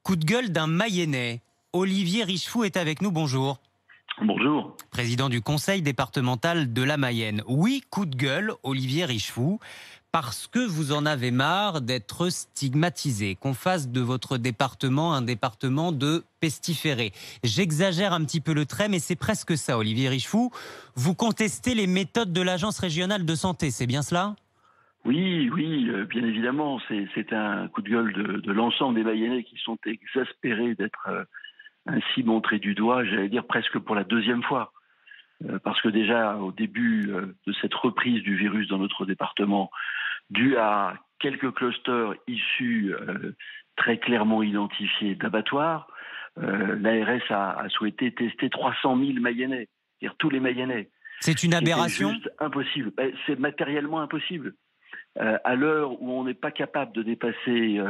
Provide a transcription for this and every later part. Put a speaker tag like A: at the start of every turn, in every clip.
A: Coup de gueule d'un Mayennais. Olivier Richefou est avec nous, bonjour.
B: Bonjour.
A: Président du conseil départemental de la Mayenne. Oui, coup de gueule, Olivier Richefou, parce que vous en avez marre d'être stigmatisé, qu'on fasse de votre département un département de pestiférés. J'exagère un petit peu le trait, mais c'est presque ça, Olivier Richefou. Vous contestez les méthodes de l'Agence régionale de santé, c'est bien cela ?
B: Oui, bien évidemment, c'est un coup de gueule de l'ensemble des Mayennais qui sont exaspérés d'être ainsi montrés du doigt, j'allais dire presque pour la deuxième fois. Parce que déjà, au début de cette reprise du virus dans notre département, dû à quelques clusters issus très clairement identifiés d'abattoirs, l'ARS a souhaité tester 300 000 Mayennais, c'est-à-dire tous les Mayennais.
A: C'est une aberration ?
B: C'est juste impossible. C'est matériellement impossible. À l'heure où on n'est pas capable de dépasser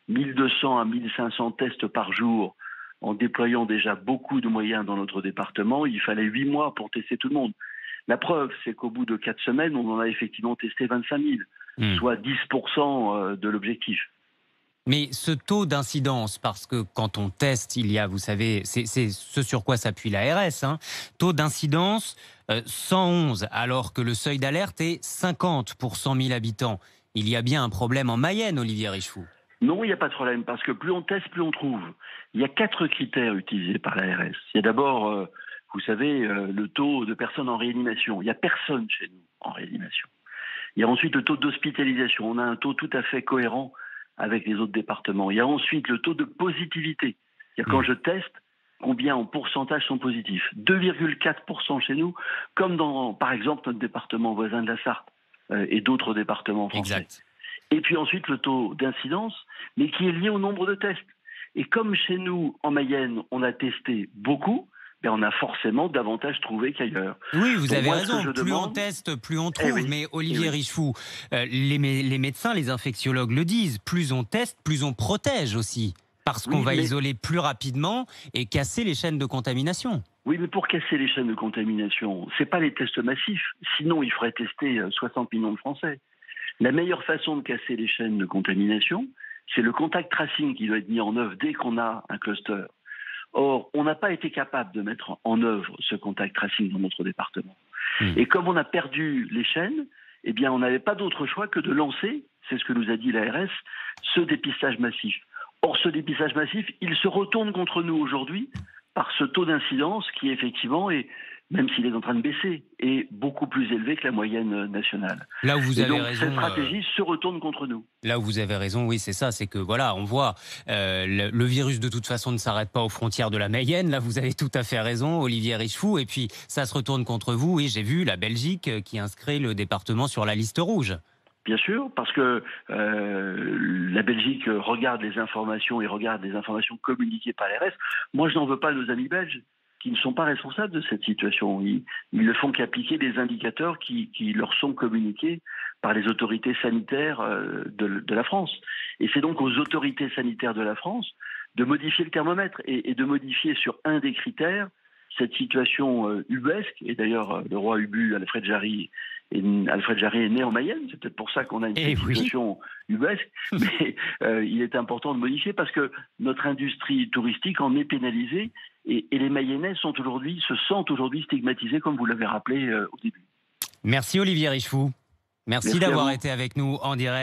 B: 1200 à 1500 tests par jour, en déployant déjà beaucoup de moyens dans notre département, il fallait 8 mois pour tester tout le monde. La preuve, c'est qu'au bout de 4 semaines, on en a effectivement testé 25 000, soit 10% de l'objectif.
A: Mais ce taux d'incidence, parce que quand on teste, il y a, vous savez, c'est ce sur quoi s'appuie l'ARS, taux d'incidence 111, alors que le seuil d'alerte est 50 pour 100 000 habitants. Il y a bien un problème en Mayenne, Olivier Richefou.
B: Non, il n'y a pas de problème, parce que plus on teste, plus on trouve. Il y a 4 critères utilisés par l'ARS. Il y a d'abord, vous savez, le taux de personnes en réanimation. Il n'y a personne chez nous en réanimation. Il y a ensuite le taux d'hospitalisation. On a un taux tout à fait cohérent avec les autres départements. Il y a ensuite le taux de positivité. C'est-à-dire quand je teste, combien en pourcentage sont positifs. 2,4% chez nous, comme dans, par exemple, notre département voisin de la Sarthe et d'autres départements français.
A: Exact.
B: Et puis ensuite le taux d'incidence, mais qui est lié au nombre de tests. Et comme chez nous, en Mayenne, on a testé beaucoup, on a forcément davantage trouvé qu'ailleurs.
A: Oui, vous avez raison. Plus on
B: demande...
A: teste, plus on trouve. Mais Olivier Richefou, les médecins, les infectiologues le disent. Plus on teste, plus on protège aussi. Parce qu'on va isoler plus rapidement et casser les chaînes de contamination.
B: Oui, mais pour casser les chaînes de contamination, ce n'est pas les tests massifs. Sinon, il faudrait tester 60 millions de Français. La meilleure façon de casser les chaînes de contamination, c'est le contact tracing qui doit être mis en œuvre dès qu'on a un cluster. Or, on n'a pas été capable de mettre en œuvre ce contact tracing dans notre département. Et comme on a perdu les chaînes, on n'avait pas d'autre choix que de lancer, c'est ce que nous a dit l'ARS, ce dépistage massif. Or, ce dépistage massif, il se retourne contre nous aujourd'hui par ce taux d'incidence qui, effectivement, même s'il est en train de baisser, est beaucoup plus élevé que la moyenne nationale.
A: Là où vous avez raison,
B: cette stratégie se retourne contre nous.
A: Là où vous avez raison, oui, c'est ça, c'est que voilà, on voit le virus de toute façon ne s'arrête pas aux frontières de la Mayenne. Là, vous avez tout à fait raison, Olivier Richefou. Et puis, ça se retourne contre vous. Oui, j'ai vu la Belgique qui inscrit le département sur la liste rouge.
B: Bien sûr, parce que la Belgique regarde les informations et regarde les informations communiquées par l'ARS. Moi, je n'en veux pas à nos amis belges qui ne sont pas responsables de cette situation. Ils ne font qu'appliquer des indicateurs qui leur sont communiqués par les autorités sanitaires de la France. Et c'est donc aux autorités sanitaires de la France de modifier le thermomètre et de modifier sur un des critères cette situation ubuesque. Et d'ailleurs, le roi Ubu, Alfred Jarry est né en Mayenne. C'est peut-être pour ça qu'on a une situation ubuesque. Mais il est important de modifier parce que notre industrie touristique en est pénalisée. Et les Mayennais se sentent aujourd'hui stigmatisés, comme vous l'avez rappelé au début.
A: Merci Olivier Richefou. Merci d'avoir été avec nous en direct.